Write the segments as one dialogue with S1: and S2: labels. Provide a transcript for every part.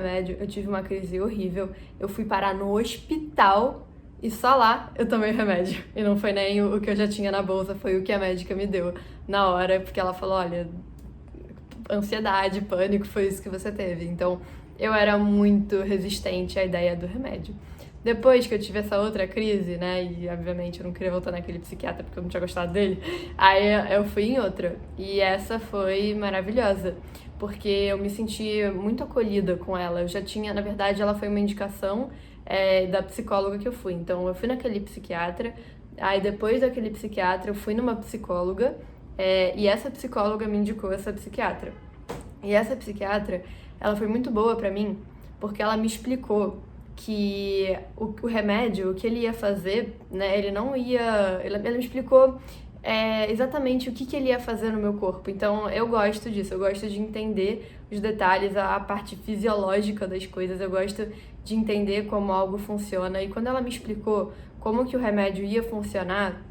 S1: remédio, eu tive uma crise horrível, eu fui parar no hospital e só lá eu tomei o remédio. E não foi nem o que eu já tinha na bolsa, foi o que a médica me deu na hora, porque ela falou, olha, ansiedade, pânico, foi isso que você teve. Então, eu era muito resistente à ideia do remédio. Depois que eu tive essa outra crise, né, e obviamente eu não queria voltar naquele psiquiatra porque eu não tinha gostado dele, aí eu fui em outra. E essa foi maravilhosa, porque eu me senti muito acolhida com ela. Eu já tinha, na verdade, ela foi uma indicação da psicóloga que eu fui. Então, eu fui naquele psiquiatra, aí depois daquele psiquiatra eu fui numa psicóloga, e essa psicóloga me indicou essa psiquiatra. E essa psiquiatra, ela foi muito boa pra mim, porque ela me explicou que o remédio, o que ele ia fazer, né, ele não ia... Ele me explicou exatamente o que ele ia fazer no meu corpo. Então, eu gosto disso, eu gosto de entender os detalhes, a parte fisiológica das coisas, eu gosto de entender como algo funciona. E quando ela me explicou como que o remédio ia funcionar,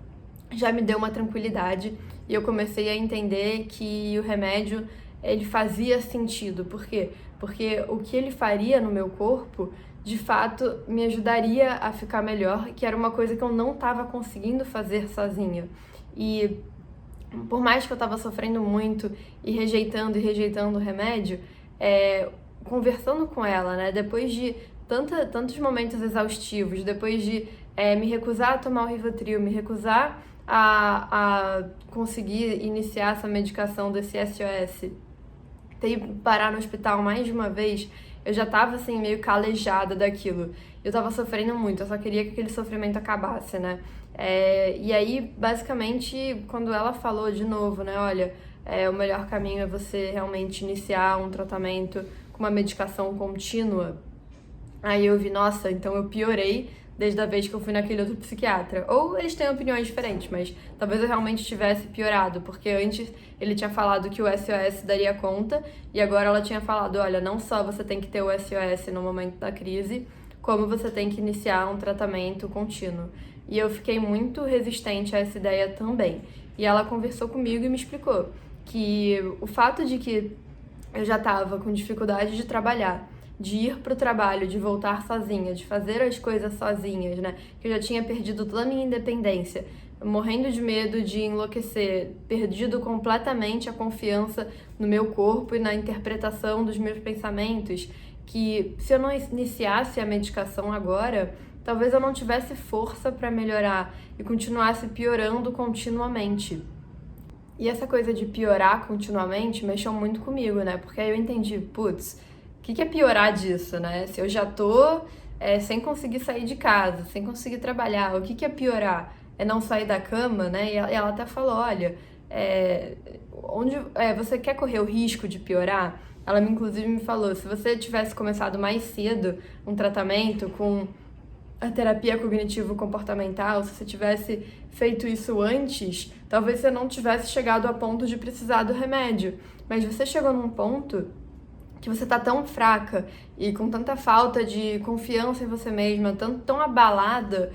S1: já me deu uma tranquilidade e eu comecei a entender que o remédio, ele fazia sentido. Por quê? Porque o que ele faria no meu corpo, de fato, me ajudaria a ficar melhor, que era uma coisa que eu não estava conseguindo fazer sozinha. E por mais que eu estava sofrendo muito e rejeitando o remédio, conversando com ela, né, depois de tantos momentos exaustivos, depois de me recusar a tomar o Rivotril, me recusar a conseguir iniciar essa medicação desse SOS, ter ido parar no hospital mais de uma vez, eu já tava assim meio calejada daquilo. Eu tava sofrendo muito, eu só queria que aquele sofrimento acabasse, né? E aí, basicamente, quando ela falou de novo, né, olha, o melhor caminho é você realmente iniciar um tratamento com uma medicação contínua, aí eu vi, nossa, então eu piorei desde a vez que eu fui naquele outro psiquiatra. Ou eles têm opiniões diferentes, mas talvez eu realmente tivesse piorado, porque antes ele tinha falado que o SOS daria conta, e agora ela tinha falado, olha, não só você tem que ter o SOS no momento da crise, como você tem que iniciar um tratamento contínuo. E eu fiquei muito resistente a essa ideia também. E ela conversou comigo e me explicou que o fato de que eu já estava com dificuldade de trabalhar, de ir pro trabalho, de voltar sozinha, de fazer as coisas sozinhas, né? Que eu já tinha perdido toda a minha independência, morrendo de medo de enlouquecer, perdido completamente a confiança no meu corpo e na interpretação dos meus pensamentos, que se eu não iniciasse a medicação agora, talvez eu não tivesse força para melhorar e continuasse piorando continuamente. E essa coisa de piorar continuamente mexeu muito comigo, né? Porque aí eu entendi, putz, o que é piorar disso, né? Se eu já tô sem conseguir sair de casa, sem conseguir trabalhar, o que é piorar? É não sair da cama, né? E ela até falou, olha, você quer correr o risco de piorar? Ela inclusive me falou, se você tivesse começado mais cedo um tratamento com a terapia cognitivo-comportamental, se você tivesse feito isso antes, talvez você não tivesse chegado a ponto de precisar do remédio. Mas você chegou num ponto que você tá tão fraca e com tanta falta de confiança em você mesma, tão abalada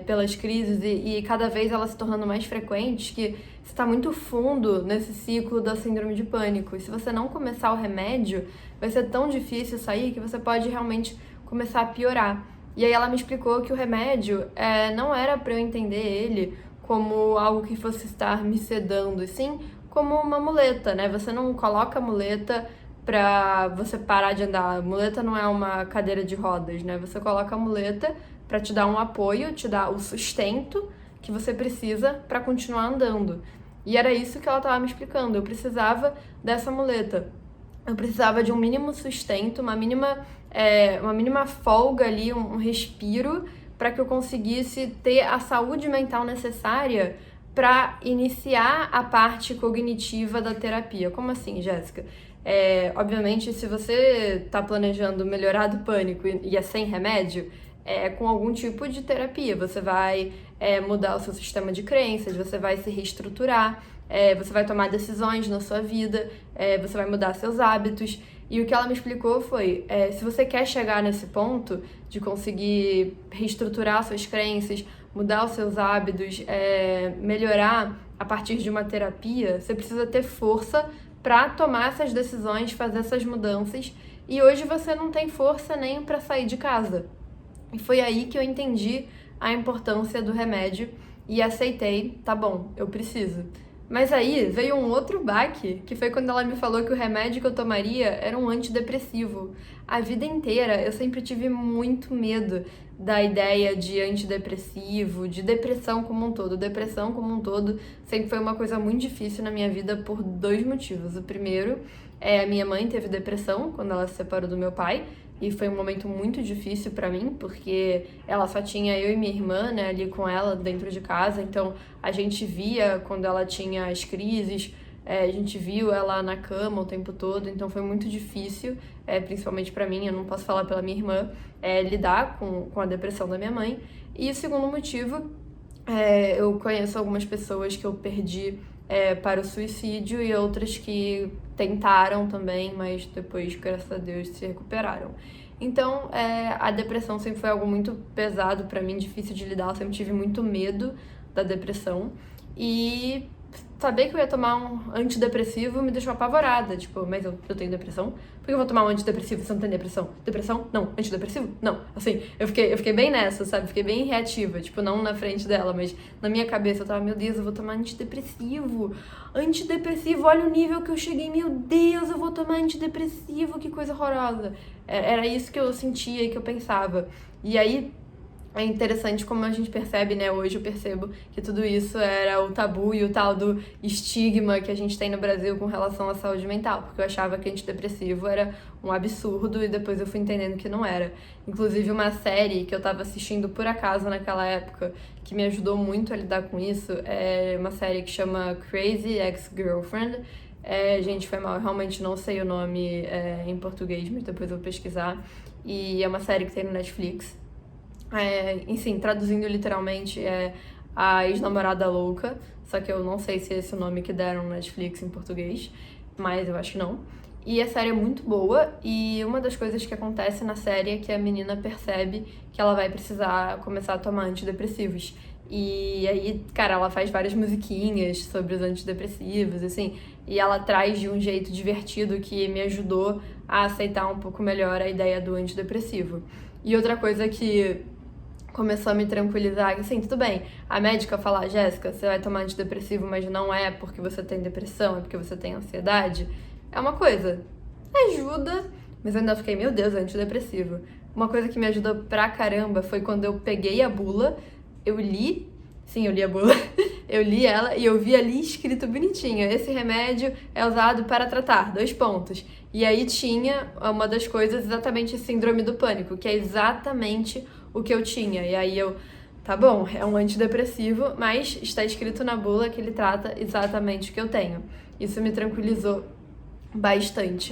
S1: pelas crises e cada vez elas se tornando mais frequentes, que você tá muito fundo nesse ciclo da síndrome de pânico. E se você não começar o remédio, vai ser tão difícil sair que você pode realmente começar a piorar. E aí ela me explicou que o remédio não era para eu entender ele como algo que fosse estar me sedando, e sim como uma muleta, né? Você não coloca a muleta pra você parar de andar. A muleta não é uma cadeira de rodas, né? Você coloca a muleta pra te dar um apoio, te dar o sustento que você precisa pra continuar andando. E era isso que ela tava me explicando. Eu precisava dessa muleta. Eu precisava de um mínimo sustento, uma mínima folga ali, um respiro, para que eu conseguisse ter a saúde mental necessária para iniciar a parte cognitiva da terapia. Como assim, Jéssica? Obviamente, se você está planejando melhorar do pânico e é sem remédio, com algum tipo de terapia. Você vai mudar o seu sistema de crenças, você vai se reestruturar, você vai tomar decisões na sua vida, você vai mudar seus hábitos. E o que ela me explicou foi, se você quer chegar nesse ponto de conseguir reestruturar suas crenças, mudar os seus hábitos, melhorar a partir de uma terapia, você precisa ter força para tomar essas decisões, fazer essas mudanças e hoje você não tem força nem para sair de casa. E foi aí que eu entendi a importância do remédio e aceitei, tá bom, eu preciso. Mas aí veio um outro baque, que foi quando ela me falou que o remédio que eu tomaria era um antidepressivo. A vida inteira eu sempre tive muito medo da ideia de antidepressivo, de depressão como um todo. Depressão como um todo sempre foi uma coisa muito difícil na minha vida por 2 motivos. O primeiro é a minha mãe teve depressão quando ela se separou do meu pai, e foi um momento muito difícil pra mim, porque ela só tinha eu e minha irmã, né, ali com ela dentro de casa, então a gente via quando ela tinha as crises, a gente viu ela na cama o tempo todo, então foi muito difícil, principalmente pra mim, eu não posso falar pela minha irmã, lidar com a depressão da minha mãe. E o segundo motivo, eu conheço algumas pessoas que eu perdi para o suicídio e outras que tentaram também, mas depois, graças a Deus, se recuperaram. Então, a depressão sempre foi algo muito pesado pra mim, difícil de lidar, eu sempre tive muito medo da depressão. E saber que eu ia tomar um antidepressivo me deixou apavorada. Tipo, mas eu tenho depressão? Por que eu vou tomar um antidepressivo se eu não tenho depressão? Depressão? Não. Antidepressivo? Não. Assim, eu fiquei bem nessa, sabe? Fiquei bem reativa. Tipo, não na frente dela, mas na minha cabeça eu tava, meu Deus, eu vou tomar antidepressivo. Antidepressivo, olha o nível que eu cheguei. Meu Deus, eu vou tomar antidepressivo, que coisa horrorosa. Era isso que eu sentia e que eu pensava. E aí, é interessante como a gente percebe, né? Hoje eu percebo que tudo isso era o tabu e o tal do estigma que a gente tem no Brasil com relação à saúde mental, porque eu achava que antidepressivo era um absurdo e depois eu fui entendendo que não era. Inclusive, uma série que eu tava assistindo por acaso naquela época, que me ajudou muito a lidar com isso, é uma série que chama Crazy Ex-Girlfriend. Gente, foi mal, eu realmente não sei o nome em português, mas depois eu vou pesquisar. E é uma série que tem no Netflix. Enfim, traduzindo literalmente, é A Ex-Namorada Louca, só que eu não sei se é esse o nome que deram no Netflix em português, mas eu acho que não. E a série é muito boa, e uma das coisas que acontece na série é que a menina percebe que ela vai precisar começar a tomar antidepressivos. E aí, cara, ela faz várias musiquinhas sobre os antidepressivos, assim, e ela traz de um jeito divertido que me ajudou a aceitar um pouco melhor a ideia do antidepressivo. E outra coisa que começou a me tranquilizar, que assim, tudo bem, a médica fala, Jéssica, você vai tomar antidepressivo, mas não é porque você tem depressão, é porque você tem ansiedade, é uma coisa, ajuda, mas eu ainda fiquei, meu Deus, antidepressivo. Uma coisa que me ajudou pra caramba foi quando eu peguei a bula, eu li a bula, eu li ela e eu vi ali escrito bonitinho, esse remédio é usado para tratar, 2 pontos. E aí tinha uma das coisas exatamente síndrome do pânico, que é exatamente o que eu tinha. E aí tá bom, é um antidepressivo, mas está escrito na bula que ele trata exatamente o que eu tenho. Isso me tranquilizou bastante.